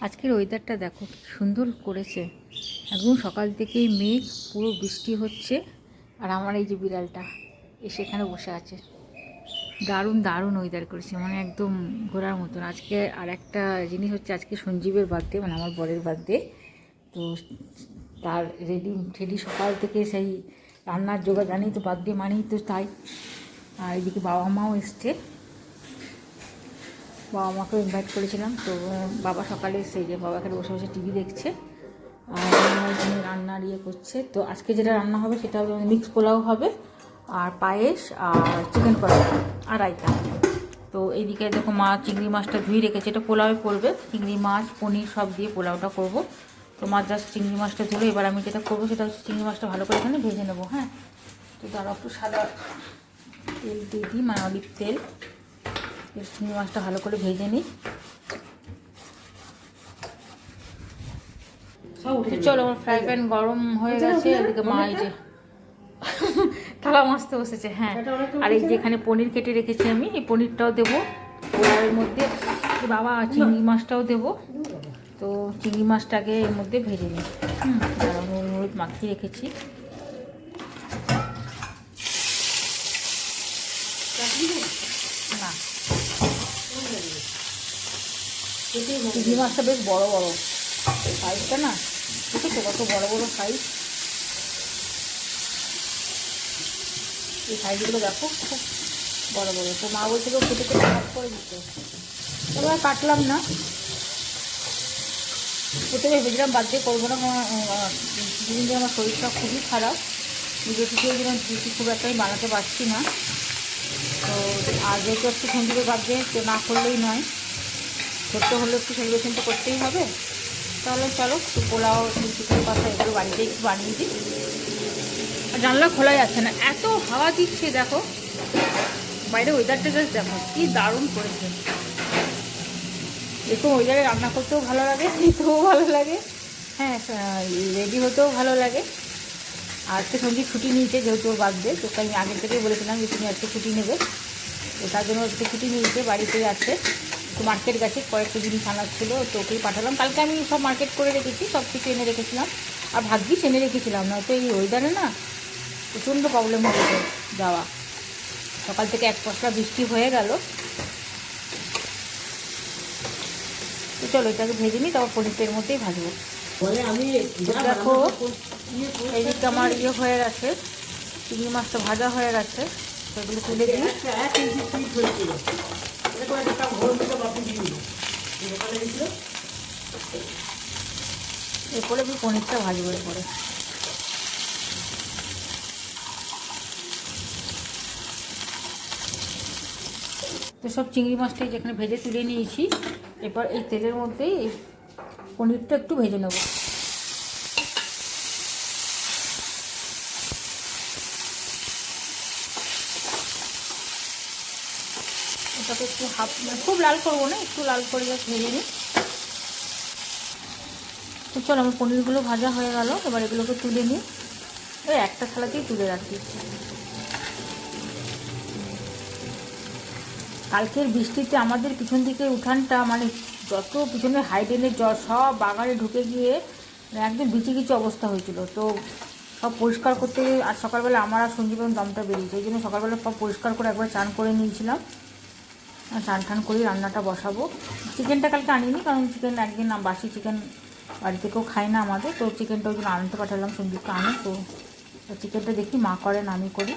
আজকের ওয়েদারটা দেখো কি সুন্দর করেছে। একদম সকাল থেকেই মেঘ, পুরো বৃষ্টি হচ্ছে। আর আমার এই যে বিড়ালটা সেখানে বসে আছে। দারুণ দারুণ ওয়েদার করেছে, মানে একদম ঘোরার মতন। আজকে আর একটা জিনিস হচ্ছে, আজকে সঞ্জীবের বার্থডে, মানে আমার বরের বার্থডে। তো তার রেডি সকাল থেকে সেই রান্নার জোগাড়, জানি তো বার্থডে মানেই তো তাই। আর এদিকে বাবা মাও এসছে, বাবা মাকেও ইনভাইট করেছিলাম। তো বাবা সকালে এসে যে বাবা এখানে বসে বসে টিভি দেখছে আর এখানে রান্নার করছে। তো আজকে যেটা রান্না হবে সেটা হবে মিক্স পোলাও হবে, আর পায়েস, আর চিকেন কষা, আর রায়তা। তো এইদিকে দেখো মা চিংড়ি মাছটা ধুয়ে রেখেছে, এটা পোলাওয়ে পড়বে। চিংড়ি মাছ পনির সব দিয়ে পোলাওটা করব। তো মা জাস্ট চিংড়ি মাছটা ধুলে, এবার আমি যেটা করবো সেটা হচ্ছে চিংড়ি মাছটা ভালো করে এখানে ভেজে নেবো। হ্যাঁ, তো তারা একটু সাদা তেল দিয়ে দিই, মানে অলিভ তেল। চিংড়ি মাছটা ভালো করে ভেজে নিই। চলো, আমার ফ্রাই প্যান গরম হয়ে গেছে। এদিকে মা এই যে থালা মাছতে বসেছে। হ্যাঁ, আর এই যে এখানে পনির কেটে রেখেছি আমি, এই পনিরটাও দেবো পোলাওয়ের মধ্যে। বাবা চিংড়ি মাছটাও দেবো। তো চিংড়ি মাছটাকে এর মধ্যে ভেজে নিই। আর নুন হলুদ মাখিয়ে রেখেছি। না, চিংড়ি মাছটা বেশ বড় বড় সাইজটা, না দেখেছো কত বড় বড় সাইজ। এই সাইজগুলো দেখো খুব বড় বড়। তো মা বলছিল কেটে কেটে কাট করে দিতে, এবার কাটলাম না। প্রথমে ভেবেছিলাম বাদ দিয়ে করবো না, দুদিন ধরে আমার শরীরটা খুবই খারাপ। নিজে থেকে ওই জন্য রুটি খুব একটা আমি বানাতে পারছি না। তো আর যেহেতু একটু সঞ্জীবের বাদ দিয়ে না করলেই নয়, ছোট্ট হলেও একটু সেলিব্রেশন তো করতেই হবে। তাহলে চলো একটু পোলাও, চিকেন কষা এগুলো বাড়িতে একটু বানিয়ে দিই। আর জানলা খোলা যাচ্ছে না, এত হাওয়া দিচ্ছে। দেখো বাইরে ওয়েদারটা জাস্ট দেখো কি দারুণ করেছে। এরকম ওয়েদারে রান্না করতেও ভালো লাগে, খেতেও ভালো লাগে। হ্যাঁ, রেডি হতেও ভালো লাগে। আর আজকে সঞ্জীব ছুটি নিয়েছে, যেহেতু ওর বার্থডে। তোকে আমি আগের থেকেই বলেছিলাম যে তুমি আজকে ছুটি নেবে। তো তার জন্য আজকে ছুটি নিয়েছে, বাড়িতেই আছে। তো মার্কেট গেছে, কয়েকটা জিনিস আনার ছিল, তো ওকেই পাঠালাম। কালকে আমি সব মার্কেট করে রেখেছি, সব কিছু এনে রেখেছিলাম। আর ভাগ্যিস এনে রেখেছিলাম, নয়তো এই ওয়েদারে না প্রচণ্ড প্রবলেম হয়ে যাওয়া। সকাল থেকে এক পশলা বৃষ্টি হয়ে গেল। তো চলো এটাকে ভেজে নিই, তারপর পনিরের মধ্যেই ভাজবো। দেখো এইদিকে আমার হয়ে গেছে, চিংড়ি মাছটা ভাজা হয়ে গেছে। সেগুলো তুলে দিই। এরপরে আমি পনিরটা ভাজবো। এরপরে তো সব চিংড়ি মাছটাই যেখানে ভেজে তুলে নিয়েছি, এবার এই তেলের মধ্যেই এই পনিরটা একটু ভেজে নেব। এটাকে একটু খুব লাল করবো না, একটু লাল করে জাস্ট ভেজে নিই। তো চলো আমার পনিরগুলো ভাজা হয়ে গেল, এবার এগুলোকে তুলে নিই। ওই একটা থালাতেই তুলে রাখি। কালকের বৃষ্টিতে আমাদের পিছন দিকের উঠানটা, মানে যত পিছনে হাইডেনের জল সব বাগানে ঢুকে গিয়ে একদম বিচিকিচি অবস্থা হয়েছিল। তো সব পরিষ্কার করতে আজ সকালবেলা আমার আর সঞ্জীবন দমটা বেরিয়েছে, ওই জন্য সকালবেলা সব পরিষ্কার করে একবার চান করে নিয়েছিলাম। চান টান করে রান্নাটা বসাবো। চিকেনটা কালকে আনিনি, কারণ চিকেন একদিন বাসি চিকেন বাড়িতে কেউ খায় না আমাদের। তো চিকেনটা ওই জন্য আনতে পাঠালাম, সঞ্জীবকে আনে। তো চিকেনটা দেখি মা করেন আমি করি।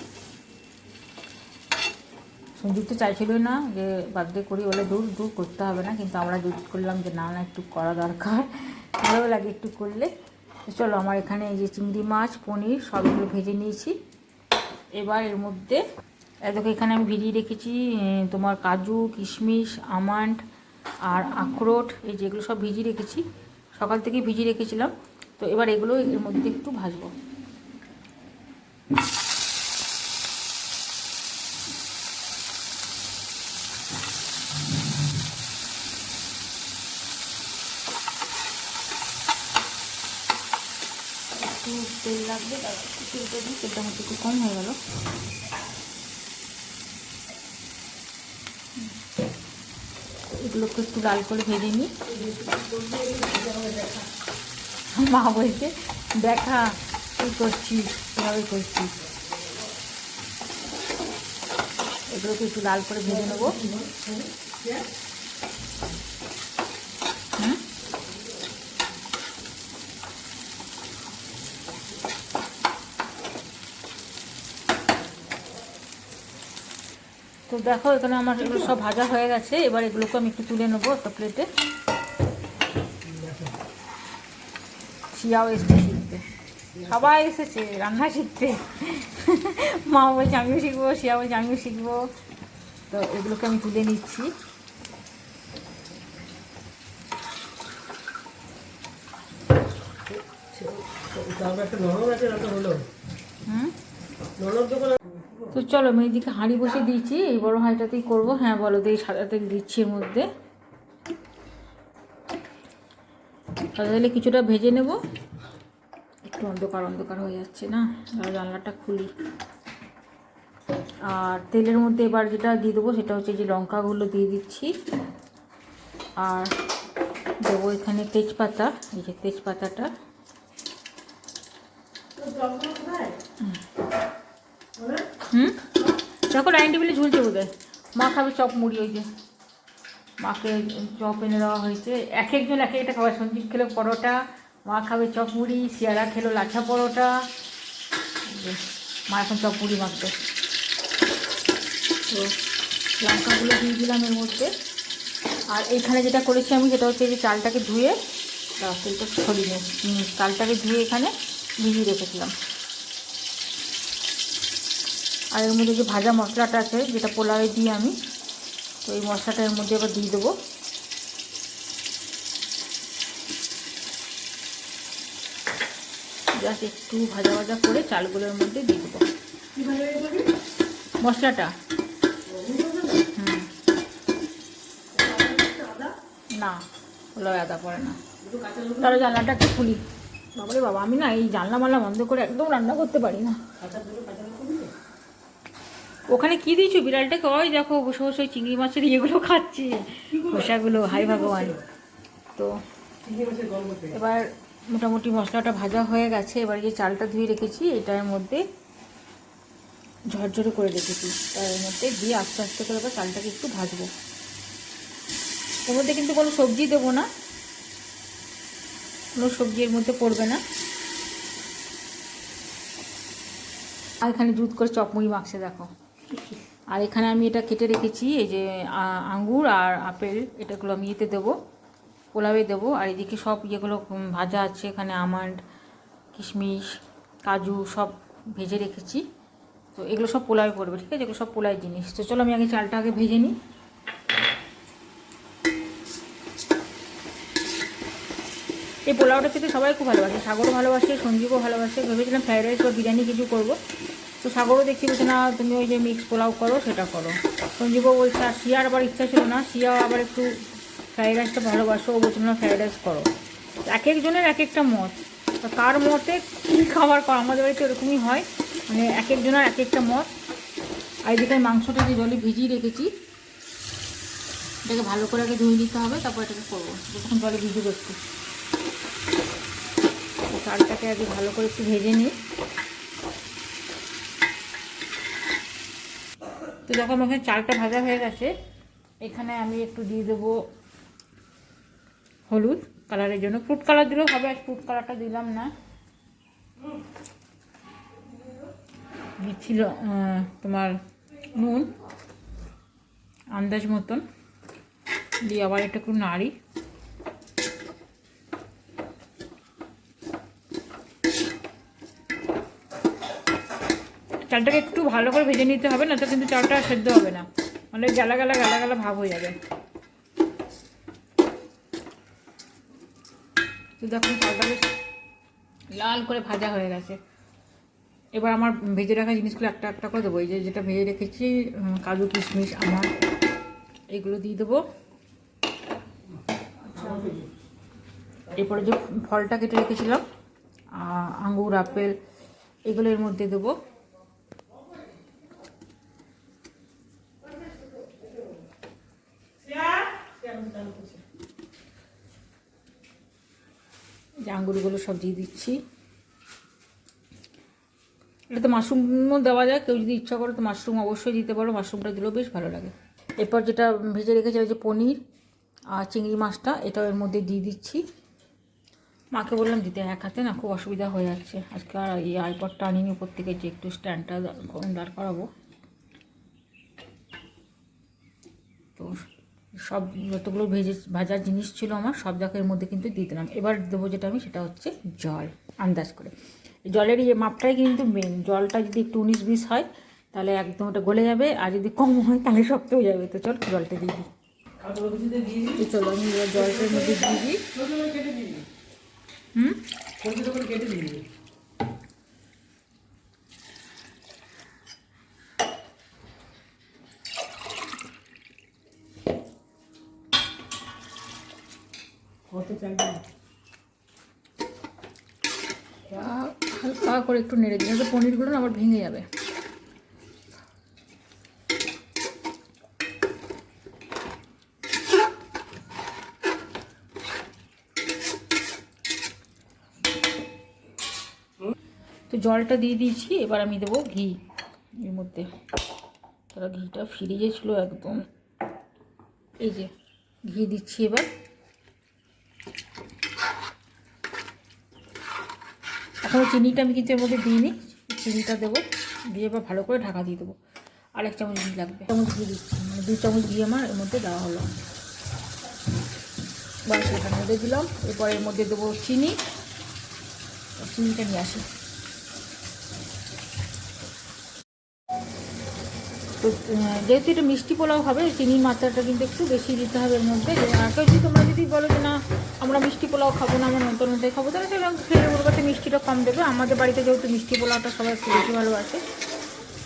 সঞ্জীব তো চাইছিলই না যে বার্থডে করি, বলে দূর দূর করতে হবে না, কিন্তু আমরা জুট করলাম যে না না একটু করা দরকার, ভালো লাগে একটু করলে। চলো আমার এখানে এই যে চিংড়ি মাছ পনির সবগুলো ভেজে নিয়েছি। এবার এর মধ্যে দেখো এখানে আমি ভিজিয়ে রেখেছি তোমার কাজু কিশমিশ আমন্ড আর আখরোট, এই যেগুলো সব ভিজিয়ে রেখেছি, সকাল থেকে ভিজিয়ে রেখেছিলাম। তো এবার এগুলো এর মধ্যে একটু ভাজবো। একটু তেল লাগবে, তার তেলটা দিই, তেলটা মধ্যে একটু কম হয়ে গেল। এগুলোকে একটু লাল করে ভেজে নিই। মা বলছে দেখা কী করছিস, কীভাবে করছিস। এগুলোকে একটু লাল করে ভেজে নেবো। তো দেখো এখানে আমার এগুলো সব ভাজা হয়ে গেছে। এবার এগুলোকে আমি একটু তুলে নেবো একটা প্লেটে। শিয়াও এসছে শিখতে, সবাই এসেছে রান্না শিখতে। মা বলছে আমিও শিখবো, শিয়া বলছে আমিও শিখবো। তো এগুলোকে আমি তুলে নিচ্ছি। তো চলো আমি এদিকে হাঁড়ি বসে দিয়েছি, এই বড় হাঁড়িটাতেই করবো। হ্যাঁ বলো, দিয়ে সাদা তেল দিচ্ছি এর মধ্যে। সাদা তেলে কিছুটা ভেজে নেব। একটু অন্ধকার অন্ধকার হয়ে যাচ্ছে না, জানলাটা খুলি। আর তেলের মধ্যে এবার যেটা দিয়ে দেবো সেটা হচ্ছে যে লঙ্কাগুলো দিয়ে দিচ্ছি। আর দেবো এখানে তেজপাতা, এই যে তেজপাতাটা। দেখো ডাইনিং টেবিলে ঝুলছে বোধহয়। মা খাবে চপ মুড়ি, ওই যে মাকে চপ এনে দেওয়া হয়েছে। এক একজন এক একটা খাবার। সঞ্জীব খেলো পরোটা, মা খাবে চপ মুড়ি, শিয়ারা খেলো লাচ্ছা পরোটা, মা এখন চপ মুড়ি মাখবে। তো লঙ্কাগুলো দিয়ে দিলাম এর মধ্যে। আর এইখানে যেটা করেছি আমি সেটা হচ্ছে যে চালটাকে ধুয়ে, তেলটা ছড়িয়ে চালটাকে ধুয়ে এখানে ভিজিয়ে রেখেছিলাম। আর এর মধ্যে যে ভাজা মশলাটা আছে যেটা পোলাওয়ে দিই আমি, তো এই মশলাটা এর মধ্যে এবার দিয়ে দেবো। জাস্ট একটু ভাজা ভাজা করে চালগুলোর মধ্যে দিয়ে দেবো মশলাটা। না, পোলাওয়ে আদা পড়ে না। তাহলে জানলাটা একটু খুলি। বাবারে বাবা, আমি না এই জানলা মালা বন্ধ করে একদম রান্না করতে পারি না। ওখানে কি দিয়েছো বিড়ালটাকে? ওই দেখো বসে বসে চিংড়ি মাছের ইয়েগুলো খাচ্ছে, খোসাগুলো। হাই ভগবান। তো এবার মোটামুটি মশলাটা ভাজা হয়ে গেছে। এবার যে চালটা ধুয়ে রেখেছি এটার মধ্যে ঝরঝরে করে রেখেছি, তার মধ্যে দিয়ে আস্তে আস্তে করে এবার চালটাকে একটু ভাজবো। এর মধ্যে কিন্তু কোনো সবজি দেবো না, কোনো সবজি এর মধ্যে পড়বে না। আর এখানে দুধ করে চপমুড়ি মাখছে দেখো। আর এখানে আমি এটা কেটে রেখেছি, এই যে আঙ্গুর আর আপেল, এটাগুলো আমি ইয়েতে দেবো, পোলাওয়ে দেবো। আর এদিকে সব ইয়েগুলো ভাজা আছে, এখানে আমন্ড, কিশমিশ, কাজু সব ভেজে রেখেছি। তো এগুলো সব পোলাওয়ে পড়বে, ঠিক আছে? এগুলো সব পোলাওয়ের জিনিস। তো চলো আমি আগে চালটা আগে ভেজে নিই। এই পোলাওটা খেতে সবাই খুব ভালোবাসে, সাগরও ভালোবাসে, সঞ্জীবও ভালোবাসে। ভেবেছিলাম ফ্রাইড রাইস বা বিরিয়ানি কিছু করবো, তো সাগরও দেখছি বলছে না তুমি ওই যে মিক্স পোলাও করো সেটা করো। সঞ্জীবও বলছে, আর শিয়ার আবার ইচ্ছা ছিল না, শিয়া আবার একটু ফ্রাইড রাইসটা ভালোবাসো, ও বলছিল না ফ্রাইড রাইস করো। এক একজনের এক একটা মত, তো কার মতে কী খাবার করা, আমাদের বাড়িতে এরকমই হয়, মানে এক একজনের এক একটা মত। আর এদিকে মাংসটা যে জলে ভিজিয়ে রেখেছি, এটাকে ভালো করে আগে ধুয়ে নিতে হবে, তারপর এটাকে করবো। যখন জলে ভিজিয়ে একটু চালটাকে আগে ভালো করে একটু ভেজে নিই। তো যখন ওখানে চালটা ভাজা হয়ে গেছে, এখানে আমি একটু দিয়ে দেবো হলুদ কালারের জন্য। ফুড কালার দিলেও হবে, আর ফুড কালারটা দিলাম না। দিচ্ছিল তোমার নুন আন্দাজ মতন, দিয়ে আবার এটা একটু নাড়ি। চালটাকে একটু ভালো করে ভেজে নিতে হবে, না তো কিন্তু চালটা সেদ্ধ হবে না, মানে গালা গালা গালা গালা ভাব হয়ে যাবে। তো দেখুন চালটা বেশ লাল করে ভাজা হয়ে গেছে। এবার আমার ভেজে রাখা জিনিসগুলো একটা একটা করে দেবো। এই যে যেটা ভেজে রেখেছি কাজু কিশমিশ আমার, এগুলো দিয়ে দেবো। এরপরে যে ফলটা কেটে রেখেছিলাম আঙ্গুর আপেল, এগুলো এর মধ্যে দেবো। যে আঙুরগুলো সব দিয়ে দিচ্ছি। এটাতে মাশরুমও দেওয়া যায়, কেউ যদি ইচ্ছা করে তো মাশরুম অবশ্যই দিতে পারো, মাশরুমটা দিলেও বেশ ভালো লাগে। এরপর যেটা ভেজে রেখেছে যে পনির আর চিংড়ি মাছটা, এটাও এর মধ্যে দিয়ে দিচ্ছি। মাকে বললাম দিতে, এক হাতে না খুব অসুবিধা হয়ে যাচ্ছে। আজকে আর এই আইপডটা আনিনি উপর থেকে, যে একটু স্ট্যান্ডটা দাঁড় করাবো। তো সব যতগুলো ভাজার জিনিস ছিল আমার সব জায়গার মধ্যে কিন্তু দিয়ে দিলাম। এবার দেবো যেটা আমি, সেটা হচ্ছে জল, আন্দাজ করে। জলের এই মাপটাই কিন্তু মেন। জলটা যদি একটু 19-20 হয় তাহলে একদম ওটা গলে যাবে, আর যদি কম হয় তাহলে শক্ত হয়ে যাবে। তো চল জলটা দিয়ে দিই। চলো আমি এবার জলটার মধ্যে দিয়ে দিই। কেটে দিই। হালকা করে একটু নেড়ে দিই, যাতে পনিরগুলো না আবার ভেঙে যাবে। তো জলটা দিয়ে দিয়েছি, এবার আমি দেবো ঘি এর মধ্যে। তারা ঘিটা ফ্রিজে ছিল একদম, এই যে ঘি দিচ্ছি এবার। এখন চিনিটা আমি কিন্তু এর মধ্যে দিইনি, চিনিটা দেবো, দিয়ে এবার ভালো করে ঢাকা দিয়ে দেবো। আর 1 চামচ ঘি লাগবে, 1 চামচ ঘি দিচ্ছি, মানে 2 চামচ ঘি আমার এর মধ্যে দেওয়া হলো। বা সেটার মধ্যে দিলাম। এরপর এর মধ্যে দেবো চিনি, চিনিটা নিয়ে আসি। তো যেহেতু এটা মিষ্টি পোলাও হবে, চিনির মাত্রাটা কিন্তু একটু বেশি দিতে হবে এর মধ্যে। আর কেউ যদি তোমরা যদি বলো যে না আমরা মিষ্টি পোলাও খাবো না, আমরা নতুনটাই খাবো, তাহলে সেরকম খেলে বলতে মিষ্টিটা কম দেবে। আমাদের বাড়িতে যেহেতু মিষ্টি পোলাওটা সবাই একটু বেশি ভালোবাসে,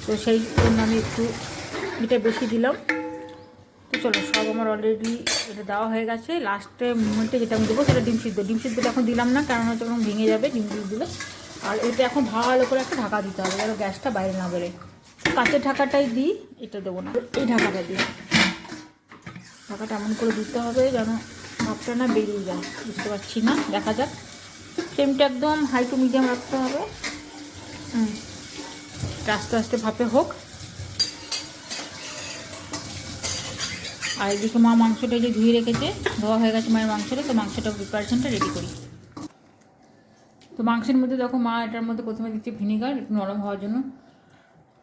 তো সেই জন্য আমি একটু এটা বেশি দিলাম। তো চলো, সব আমার অলরেডি এটা দেওয়া হয়ে গেছে। লাস্টে মোমেন্টে যেটা আমি দেবো সেটা ডিম সিদ্ধ। ডিম সিদ্ধটা এখন দিলাম না, কারণ হচ্ছে এখন ভেঙে যাবে ডিম দিলে। আর এটা এখন ভালো করে একটা ঢাকা দিতে হবে, যেন গ্যাসটা বাইরে না বেরোয়। কাঁচের ঢাকাটাই দিই, এটা দেবো না, এই ঢাকাটা দিই। ঢাকাটা এমন করে দিতে হবে যেন ভাবটা না বেরিয়ে যায়। বুঝতে পারছি না, দেখা যাক। ফ্লেমটা একদম হাই টু মিডিয়াম রাখতে হবে। আস্তে আস্তে ভাপে হোক। আর এদিকে মা মাংসটা যে ধুয়ে রেখেছে, ধোয়া হয়ে গেছে মায়ের মাংসটা, তো মাংসটা প্রিপারেশনটা রেডি করি। তো মাংসের মধ্যে দেখো মা এটার মধ্যে প্রথমে দিচ্ছে ভিনিগার, একটু নরম হওয়ার জন্য।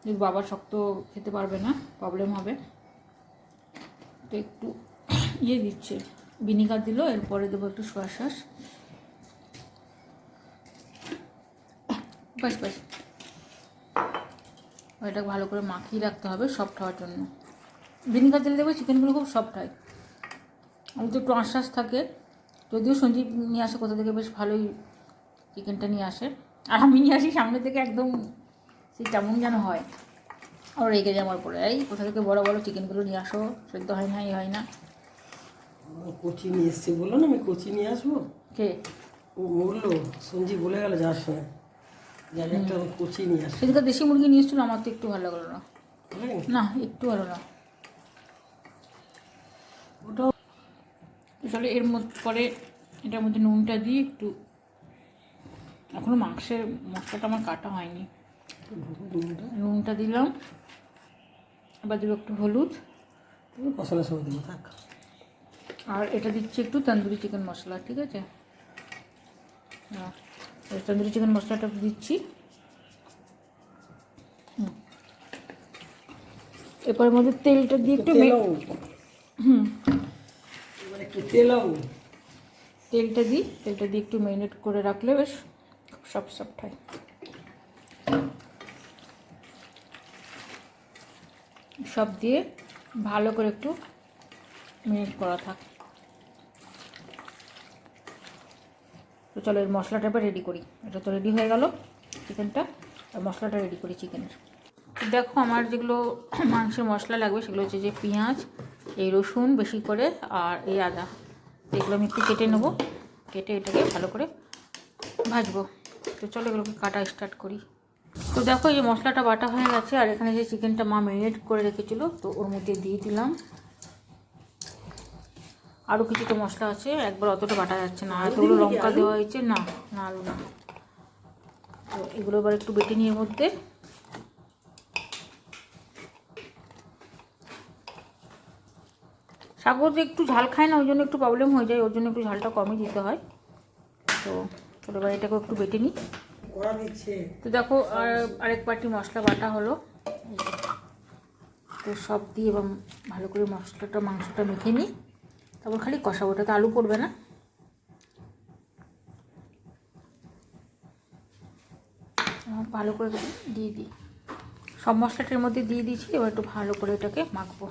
যদি বাবা শক্ত খেতে পারবে না, প্রবলেম হবে, তো একটু দিচ্ছে, ভিনিগার দিল। এরপরে দেবো একটু সয়া সস। বাস বাস, এটা ভালো করে মাখিয়ে রাখতে হবে সফট হওয়ার জন্য। ভিনিগার দিলে দেবো চিকেনগুলো খুব সফট হয়। আমি তো একটু আশ্বাস থাকে, যদিও সঞ্জীব নিয়ে আসে কোথা থেকে, বেশ ভালোই চিকেনটা নিয়ে আসে। আর আমি নিয়ে আসি সামনে থেকে, একদম সেই তেমন যেন হয়। আর রেগে যায় আমার পরে, এই কোথা থেকে বড় বড় চিকেনগুলো নিয়ে আসো, সেদ্ধ হয় না, হয় না। কচি নিয়ে এসছে বললো না, আমি কচি নিয়ে আসবো। কে ও বললো, সঞ্জীব বলে গেল যার সময়, যার একটা কচি নিয়ে আসবে। সেদিকে দেশি মুরগি নিয়ে এসেছিলো, আমার তো একটু ভালো লাগলো না। না, একটু ভালো না। ওটাও তাহলে এর মধ্যে পরে এটার মধ্যে নুনটা দিই একটু। এখনও মাংসের মশলাটা আমার কাটা হয়নি। নুনটা দিলাম, এবার দেবো একটু হলুদ, মশলা সব দেবো থাক। আর এটা দিচ্ছি একটু তন্দুরি চিকেন মশলা, ঠিক আছে? হ্যাঁ, তন্দুরি চিকেন মশলাটা দিচ্ছি। এরপরের মধ্যে তেলটা দিয়ে একটু একটু তেলও তেলটা দিই, তেলটা দিয়ে একটু ম্যারিনেট করে রাখলে বেশ সফট সফট হয়। সব দিয়ে ভালো করে একটু ম্যারিনেট করা থাক। তো চলো এর মশলাটা এবার রেডি করি। এটা তো রেডি হয়ে গেল চিকেনটা, আর মশলাটা রেডি করি চিকেনের। দেখো আমার যেগুলো মাংসের মশলা লাগবে সেগুলো হচ্ছে যে পেঁয়াজ, এই রসুন বেশি করে, আর এই আদা, এগুলো আমি একটু কেটে নেবো। কেটে এটাকে ভালো করে ভাজবো। তো চলো এগুলোকে কাটা স্টার্ট করি। তো দেখো এই মশলাটা বাটা হয়ে গেছে, আর এখানে যে চিকেনটা মা ম্যারিনেট করে রেখেছিলো তো ওর মধ্যে দিয়ে দিলাম। আরও কিছু তো মশলা আছে, একবার অতটা বাটা যাচ্ছে না। এতগুলো লঙ্কা দেওয়া হয়েছে, না না আলু না। তো এগুলো এবার একটু বেটে নিয়ে এর মধ্যে সাগর যে একটু ঝাল খায় না, ওই জন্য একটু প্রবলেম হয়ে যায়, ওর জন্য একটু ঝালটা কমই দিতে হয়। তো চলো এবার এটাকেও একটু বেটে নিই। তো দেখো আরেক বাটি মশলা বাটা হলো। তো সব দিয়ে এবং ভালো করে মশলাটা মাংসটা মেখে নিই, তারপর খালি কষাবো। ওটাতে আলু পড়বে না। ভালো করে দিয়ে দিই, সব মশলাটার মধ্যে দিয়ে দিয়েছি। এবার একটু ভালো করে এটাকে মাখবো।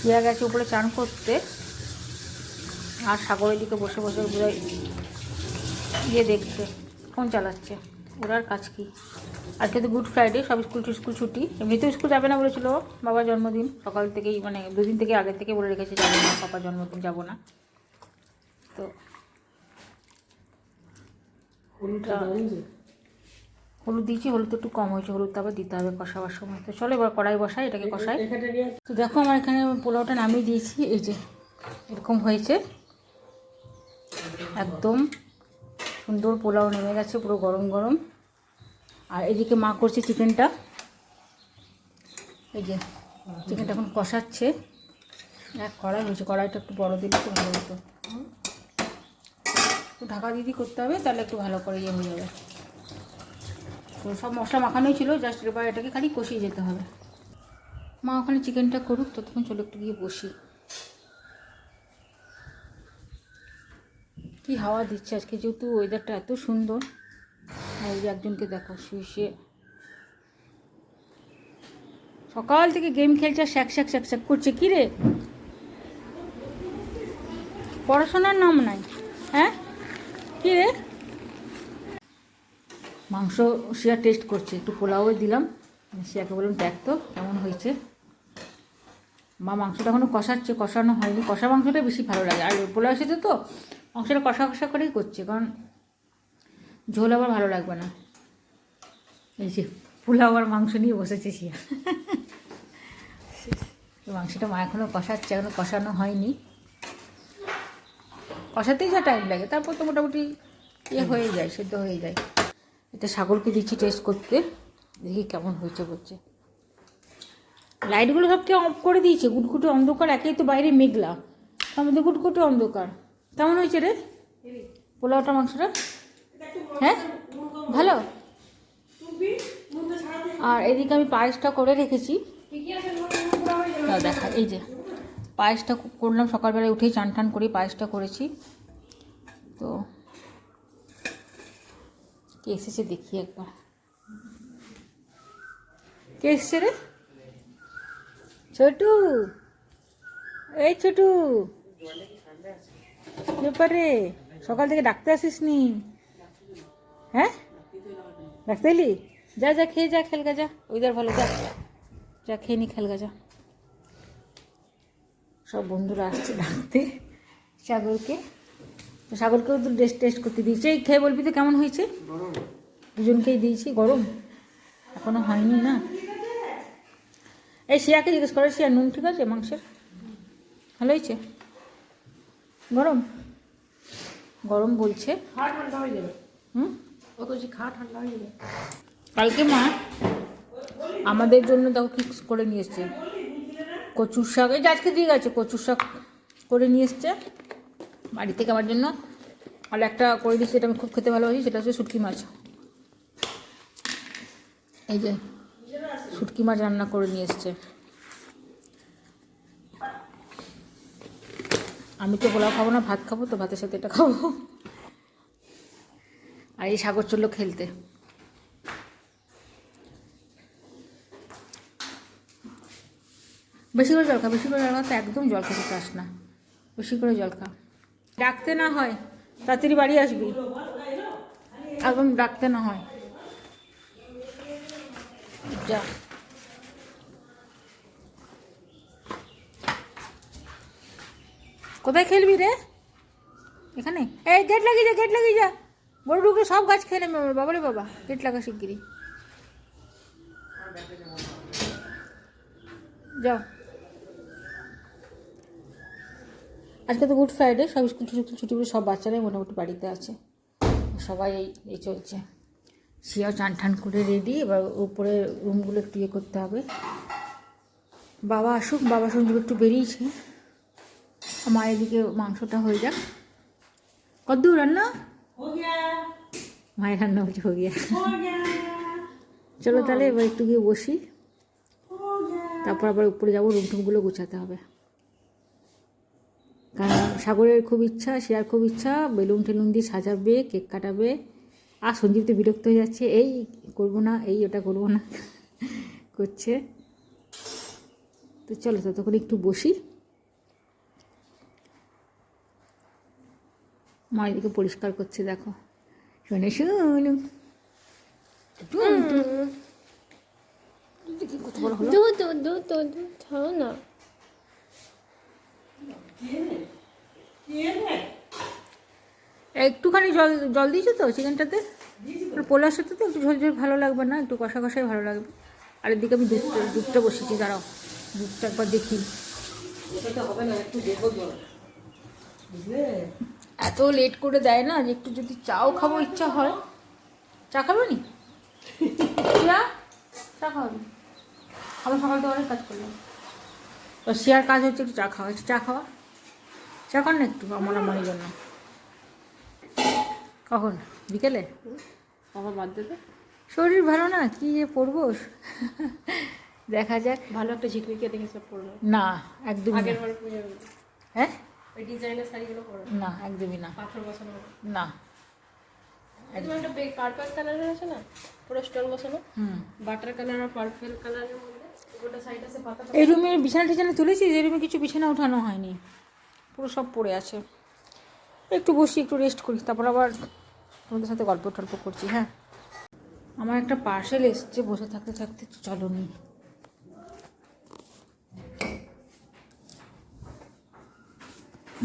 পেঁয়া গেছে উপরে চান করতে, আর সাগরের দিকে বসে বসে বোধহয় ইয়ে দেখছে, ফোন চালাচ্ছে। ওরার কাজ কি? আজকে তো গুড ফ্রাইডে, সব স্কুল ছুটি। এমনিতেও স্কুল যাবে না বলেছিল, বাবার জন্মদিন সকাল থেকেই, মানে দুদিন থেকে আগের থেকে বলে রেখেছে যাবো না, পাপার জন্মদিন যাবো না। তো হলুদ দিয়েছি, হলুদ একটু কম হয়েছে, হলুদটা আবার দিতে হবে কষাবার সময়। তো চলো এবার কড়াই বসাই, এটাকে কষাই। তো দেখো আমার এখানে পোলাওটা নামিয়ে দিয়েছি, এই যে এরকম হয়েছে, একদম সুন্দর পোলাও নেমে গেছে, পুরো গরম গরম। আর এদিকে মা করছে চিকেনটা, এই যে চিকেনটা এখন কষাচ্ছে। এক কড়াই হয়েছে, কড়াইটা একটু বড় দিলে একটু ভালো হতো, একটু ঢাকা দিদি করতে হবে, তাহলে একটু ভালো করে ইয়ে হয়ে যাবে। তো সব মশলা মাখানোই ছিল, জাস্ট এবার এটাকে খালি কষিয়ে যেতে হবে। মা ওখানে চিকেনটা করুক, ততক্ষণ চলো একটু গিয়ে বসি। কি হাওয়া দিচ্ছে আজকে, যেহেতু ওয়েদারটা এত সুন্দর। আর ওই যে একজনকে দেখো শুয়ে শুয়ে সকাল থেকে গেম খেলছে, শ্যাক শ্যাক শ্যাক শ্যাক করছে। কী রে, পড়াশোনার নাম নাই? হ্যাঁ কী রে? মাংস শিয়া টেস্ট করছে, একটু পোলাও দিলাম, শিয়াকে বললাম দেখ তো কেমন হয়েছে। মা মাংসটা এখনও কষাচ্ছে, কষানো হয়নি। কষা মাংসটা বেশি ভালো লাগে, আর পোলাও সাথে তো মাংসটা কষা কষা করেই করছে, কারণ ঝোল আবার ভালো লাগবে না। এই যে পোলাও আর মাংস নিয়ে বসেছে শিয়া। মাংসটা মা এখনও কষাচ্ছে, এখনও কষানো হয়নি। কষাতেই যা টাইম লাগে, তারপর তো মোটামুটি ইয়ে হয়ে যায়, সেদ্ধ হয়ে যায়। এটা সাগরকে দিচ্ছি টেস্ট করতে, দেখি কেমন হয়েছে বলছে। লাইটগুলো সবকে অফ করে দিয়েছে, গুটগুটে অন্ধকার, একেই তো বাইরে মেঘলা, তার মধ্যে গুটগুটে অন্ধকার। কেমন হয়েছে রে পোলাওটা, মাংসটা? হ্যাঁ ভালো। আর এদিকে আমি পায়েসটা করে রেখেছি, দেখা। এই যে পায়েসটা করলাম সকালবেলায় উঠেই, চান টান করে পায়েসটা করেছি। তো কে এসেছে দেখি একবার, কে এসছে রে? ছোটু, এই ছোটু, ব্যাপারে সকাল থেকে ডাকতে আসিস নি? হ্যাঁ ডাকতে এলি? যা যা খেয়ে যা, খেলগা যা, ওইদার ভালো, যা যা খেয়ে নি, খেলগা যা। সব বন্ধুরা আসছে ডাকতে সাগরকে, তো সাগরকেও তো টেস্ট করতে দিয়েছি। এই খেয়ে বলবি তো কেমন হয়েছে? দুজনকেই দিয়েছি। গরম এখনো হয়নি না। এই শিয়াকে জিজ্ঞেস করে, শিয়া নুন ঠিক আছে মাংসের? ভালো হয়েছে? গরম গরম বলছে। ঠান্ডা হয়ে যাবে। অত যে ঠান্ডা হয়ে যাবে। কালকে মা আমাদের জন্য দেখো কি করে নিয়ে এসছে, কচুর শাক। এই যে আজকে দিয়ে গেছে, কচুর শাক করে নিয়ে এসছে বাড়ি থেকে আমার জন্য। আর একটা করে দিচ্ছি, যেটা আমি খুব খেতে ভালোবাসি, সেটা হচ্ছে শুটকি মাছ। এই যে শুটকি মাছ রান্না করে নিয়ে এসছে। আমি তো পোলাও খাবো না, ভাত খাবো, তো ভাতের সাথে এটা খাবো। আর এই সাগর চললো খেলতে। বেশি করে জল খা, বেশি করে জল খা, তো একদম জল খেতে চাস না, বেশি করে জল খা। ডাকতে না হয়, তাড়াতাড়ি বাড়ি আসবি, একদম ডাকতে না হয়। যা কোথায় খেলবি রে? এখানে? এই গেট লাগিয়ে যা, গেট লাগিয়ে যা, বড় ঢুকে সব গাছ খেয়ে নেবে বাবা রে বাবা। গেট লাগা শিগগিরি। যাও। আজকে তো গুড ফ্রাইডে, সব স্কুল ছুটি সব বাচ্চারাই মোটামুটি বাড়িতে আছে, সবাই এই চলছে। শিয়াও চান ঠান করে রেডি, এবার উপরে রুমগুলো একটু ইয়ে করতে হবে। বাবা আসুক, বাবা সঞ্জীব একটু বেরিয়েছে, আমার এদিকে মাংসটা হয়ে যাক। কদ্দূর রান্না? মায়ের রান্না হচ্ছে, হয়ে গিয়া। চলো তাহলে এবার একটু গিয়ে বসি, তারপর আবার উপরে যাবো, রুম টুমগুলো গুছাতে হবে। কারণ সাগরের খুব ইচ্ছা, শিয়ার খুব ইচ্ছা বেলুন টেলুন দিয়ে সাজাবে, কেক কাটাবে। আর সঞ্জীব তো বিরক্ত হয়ে যাচ্ছে, এই করবো না, এই ওটা করবো না করছে। তো চলো ততক্ষণ একটু বসি। মা এদিকে পরিষ্কার করছে, দেখো। শোনো শোনো, কত বড় হলো। খাও না। একটুখানি জল জল দিয়েছো তো চিকেনটাতে? পোলার সাথে তো একটু ঝোল ঝোল ভালো লাগবে না, একটু কষা কষাই ভালো লাগবে। আর এদিকে আমি দুধটা বসেছি, দাঁড়াও দুধটা একবার দেখি। এটা হবে না, একটু দেখো জল, বুঝলে? এত লেট করে দেয় না, যে একটু যদি চাও খাবো ইচ্ছা হয়। চা খাবো নি? চা খাওয়াবি? আমি সকাল থেকে অনেক কাজ করলাম, তো শেয়ার কাজ হচ্ছে একটু চা খাওয়া, একটু চা খাওয়া। চা কর না একটু আমার মনের জন্য। কখন? বিকেলে? বাবা বাদ দেবে। শরীর ভালো না, কি যে পরবো দেখা যাক। ভালো একটা ঝিকমিকে দেখেছে পরবে। না একদমই আগের না। বার পুজোর হ্যাঁ ওই ডিজাইনের শাড়িগুলো পরো না, একদমই না। পাথর বসানো। না একদম একটা পার্পল কালারের আছে না, পুরো স্টোন বসানো, বাটার কালার আর পার্পল কালারের মধ্যে গোটা সাইড আছে পাতা। এই রুমের বিছানা টিছানা তুলেছি, এই রুমে কিছু বিছানা ওঠানো হয়নি, পুরো সব পড়ে আছে। একটু বসি, একটু রেস্ট করি, তারপর আবার তোমাদের সাথে গল্প টল্প করছি। হ্যাঁ, আমার একটা পার্সেল এসছে, বসে থাকতে থাকতে চলো নি।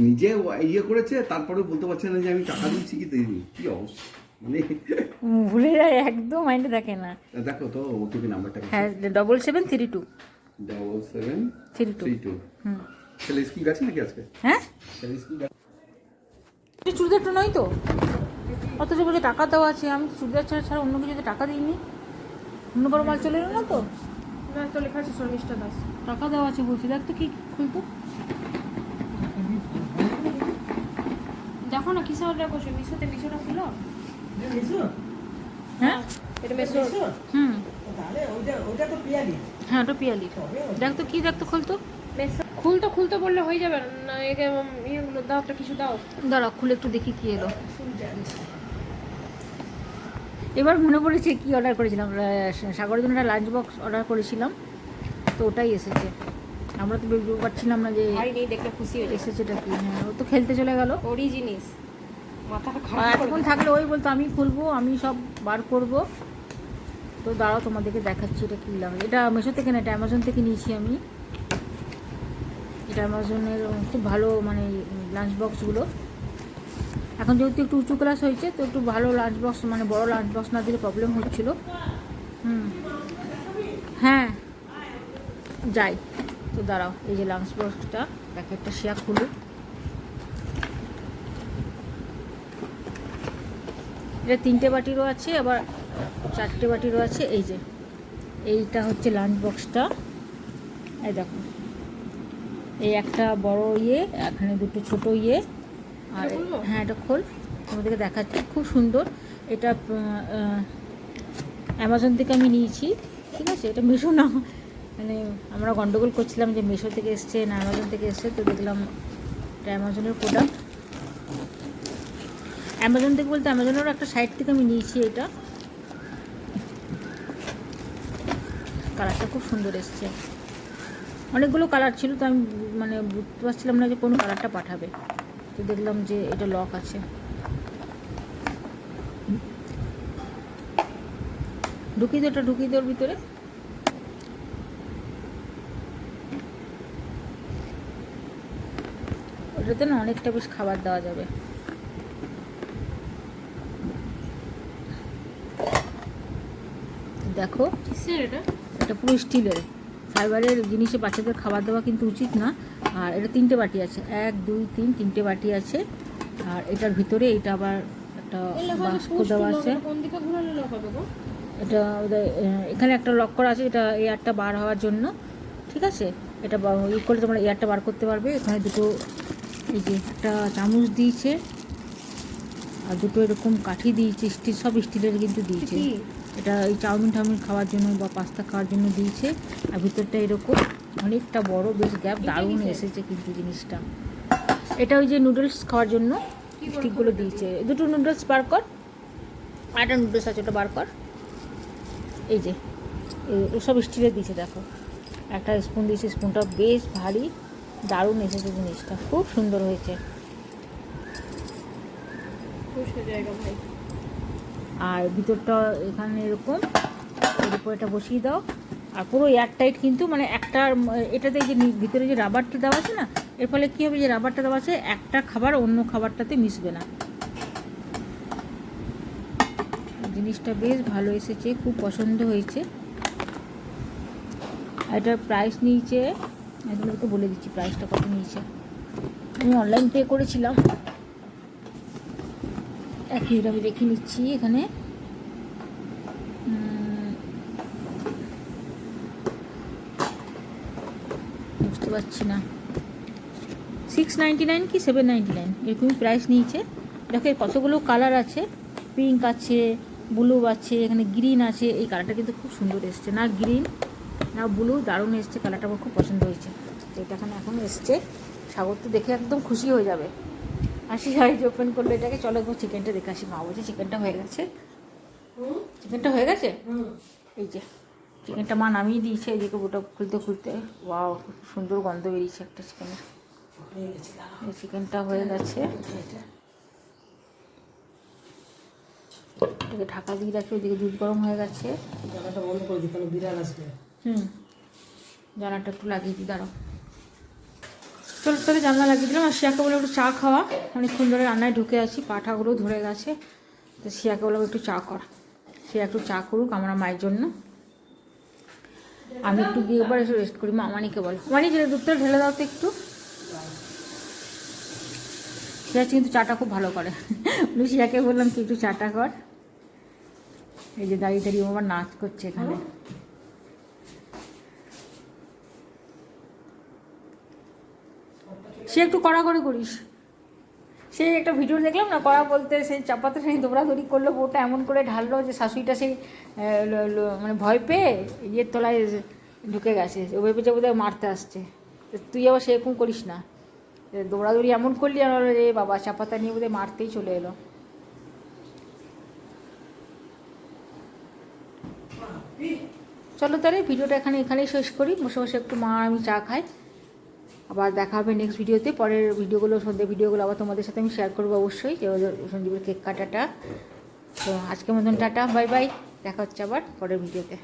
নিজে ইয়ে করেছে, তারপরে বলতে পারছে না যে আমি টাকা দিচ্ছি কি দিইনি। কি অবস্থা, মানে ভুলে যায়, একদম মাইন্ডে থাকে না। দেখো তো ওটিপি নাম্বারটা। হ্যাঁ, 7732 7732। হুম। ছেলে স্কুল গেছে নাকি আজকে? হ্যাঁ, ছেলে স্কুল গেছে? চুড়িদারটা নয় তো, অথচ বলছে টাকা দেওয়া আছে। আমি চুড়িদার ছাড়া ছাড়া অন্য কিছুতে টাকা দিইনি। অন্য কোনো মাল চলে এলো না তো, না তো লেখা আছে 40টা দাস। টাকা দেওয়া আছে বলছি। দেখ তো কি খুলতো। দেখো না কিসে অর্ডার করছো, মিশোতে। মিশোটা খুলো। হ্যাঁ এটা মিশো। হুম, তাহলে ওইটা তো পিয়ালি। হ্যাঁ ওটা পিয়ালি। দেখ তো কি, দেখ তো খুলতো। খুলতে খুলতে বললে হয়ে যাবে না, একে ইয়েগুলো দাও, একটা কিছু দাও। দাঁড়া খুলে একটু দেখি কি এলো। এবার মনে পড়েছে কি অর্ডার করেছিলাম, সাগরের জন্য একটা লাঞ্চ বক্স অর্ডার করেছিলাম, তো ওটাই এসেছে। আমরা তো বুঝতে পারছিলাম না যে ভাই নেই দেখলে খুশি হয়ে যাচ্ছে। এসেছেটা কি। হ্যাঁ, ও তো খেলতে চলে গেল। ওরই জিনিস, মাথাটা আর খারাপ করে এতক্ষণ থাকলে ওই বলতো আমি খুলবো, আমি সব বার করব। তো দাঁড়াও তোমাদেরকে দেখাচ্ছি এটা কী লাগে। এটা মেশো থেকে না, এটা অ্যামাজন থেকে নিয়েছি আমি। এটা অ্যামাজনের খুব ভালো, মানে লাঞ্চ বক্সগুলো। এখন যেহেতু একটু উঁচু ক্লাস হয়েছে, তো একটু ভালো লাঞ্চ বক্স, মানে বড় লাঞ্চ বক্স না দিলে প্রবলেম হচ্ছিলো। হ্যাঁ যাই, তো দাঁড়াও এই যে লাঞ্চ বক্সটা প্যাকেটটা শেয়ার খুলুক। এটা 3টে বাটিরও আছে, আবার 4টে বাটিরও আছে। এই যে এইটা হচ্ছে লাঞ্চ বক্সটা, এই দেখো। এই একটা বড় ইয়ে, এখানে দুটো ছোট ইয়ে, আর হ্যাঁ এটা খোল, তোমাদেরকে দেখাচ্ছি। খুব সুন্দর এটা, অ্যামাজন থেকে আমি নিয়েছি, ঠিক আছে। এটা মিশো না, মানে আমরা গন্ডগোল করছিলাম যে মিশো থেকে এসছে না অ্যামাজন থেকে এসছে, তো দেখলাম এটা অ্যামাজনের প্রোডাক্ট। অ্যামাজন থেকে বলতে অ্যামাজনেরও একটা সাইট থেকে আমি নিয়েছি এটা। কালারটা খুব সুন্দর এসছে, অনেকগুলো কালার ছিল, তো আমি মানে বুঝতে পারছিলাম না যে কোন কালারটা পাঠাবে, তো দেখলাম যে এটা লক আছে। ঢুকিয়ে দে, ওটা ঢুকিয়ে দে ওর ভিতরে। ওটাতে না অনেকটা বেশ খাবার দেওয়া যাবে। দেখো কিসের এটা? এটা পুরো স্টিলের, ফাইবারের জিনিসে বাচ্চাদের খাবার দেওয়া কিন্তু উচিত না। আর এটা 3টে বাটি আছে, 1 2 3 3টে বাটি আছে। আর এটার ভিতরে এটা আবার একটা বাস্ক দেওয়া আছে। কোন দিকে ঘুরালে লক হবে গো? এটা এখানে একটা লক করা আছে, এটা এয়ারটা বার হওয়ার জন্য, ঠিক আছে। এটা ই করলে তোমরা এয়ারটা বার করতে পারবে। এখানে দুটো এই যে একটা চামচ দিয়েছে, আর দুটো এরকম কাঠি দিয়েছে, স্টিল, সব স্টিলের কিন্তু দিয়েছে। এটা এই চাউমিন টাউমিন খাওয়ার জন্য বা পাস্তা খাওয়ার জন্য দিয়েছে। আর ভিতরটা এরকম অনেকটা বড়, বেশ গ্যাপ, দারুণ এসেছে কিন্তু জিনিসটা। এটা ওই যে নুডলস খাওয়ার জন্য স্টিকগুলো দিয়েছে। দুটো নুডলস বার কর, আরেকটা নুডলস আছে, ওটা বার কর। এই যে সব স্টিলের দিয়েছে, দেখো একটা স্পুন দিয়েছে, স্পুনটা বেশ ভারী, দারুণ এসেছে জিনিসটা, খুব সুন্দর হয়েছে। জায়গা ভাই। আর ভিতরটা এখানে এরকম, এর উপর এটা বসিয়ে দাও। আর পুরো এয়ারটাইট কিন্তু, মানে একটা এটাতে যে ভিতরে যে রাবারটা দেওয়া আছে না, এর ফলে কী হবে, যে রাবারটা দেওয়া আছে একটা খাবার অন্য খাবারটাতে মিশবে না। জিনিসটা বেশ ভালো এসেছে, খুব পছন্দ হয়েছে। এটার প্রাইস নিয়েছে, তোমাদেরকে বলে দিচ্ছি প্রাইসটা কত নিয়েছে। আমি অনলাইন পে করেছিলাম, এক মিনিট আমি রেখে নিচ্ছি এখানে। বুঝতে পারছি না, 699 কি 799 এরকমই প্রাইস নিয়েছে। দেখো এর কতগুলো কালার আছে, পিঙ্ক আছে, ব্লু আছে, এখানে গ্রিন আছে। এই কালারটা কিন্তু খুব সুন্দর এসছে, না গ্রিন না ব্লু, দারুণ এসছে কালারটা, আমার খুব পছন্দ হয়েছে। তো এটা এখানে এখন এসছে, সাগর তো দেখে একদম খুশি হয়ে যাবে। আসি সাইজ ওপেন করলো এটাকে, চলো একবার চিকেনটা দেখে আসি। মা বলছে চিকেনটা হয়ে গেছে, চিকেনটা হয়ে গেছে। এই যে চিকেনটা মা নামিয়ে দিয়েছে, এদিকে ওটা খুলতে খুলতে ওয়াও, খুব সুন্দর গন্ধ বেরিয়েছে একটা চিকেনের। এই চিকেনটা হয়ে গেছে, এদিকে ঢাকা দিয়ে রাখি, ওইদিকে দুধ গরম হয়ে গেছে। জানাটা বন্ধ করে দিই, কারণ বিড়াল আসবে। জানাটা একটু লাগিয়ে দিই, দাঁড়াও। চলো তাহলে জানলা লাগিয়ে দিলাম। আর শিয়াকে বলে একটু চা খাওয়া, অনেকক্ষণ ধরে রান্নায় ঢুকে আছি, পাঠাগুলো ধরে গেছে। তো শিয়াকে বলে একটু চা কর, সে একটু চা করুক আমরা মায়ের জন্য। আমি একটু গিয়ে এবার এসে রেস্ট করি। মা মানিকে বল, মানি যে দুধটা ঢেলে দাও তো একটু। শিয়া কিন্তু চাটা খুব ভালো করে। শিয়াকে বললাম তুই একটু চাটা কর। এই যে দাঁড়িয়ে দাঁড়িয়ে আমার নাচ করছে এখানে। সে একটু কড়া করে করিস। সেই একটা ভিডিও দেখলাম না, কড়া বলতে সেই চাপাতে সেই দৌড়াদৌড়ি করলো, বউটা এমন করে ঢাললো যে শাশুড়িটা সেই মানে ভয় পেয়ে ইয়ের তলায় ঢুকে গেছে, ও ভেবেছে বোধহয় মারতে আসছে। তো তুই আবার সেরকম করিস না, দৌড়াদৌড়ি এমন করলি আর রে বাবা, চাপাতা নিয়ে বোধহয় মারতেই চলে এলো। চলো তাহলে ভিডিওটা এখানেই শেষ করি। বসে বসে একটু মা আমি চা খাই। আবার দেখা হবে নেক্সট ভিডিওতে। পরের ভিডিওগুলো, সন্ধ্যে ভিডিওগুলো আবার তোমাদের সাথে আমি শেয়ার করবো অবশ্যই, যে সঞ্জীবের কেক কাটাটা। তো আজকের মতন টাটা, বাই বাই, দেখা হচ্ছে আবার পরের ভিডিওতে।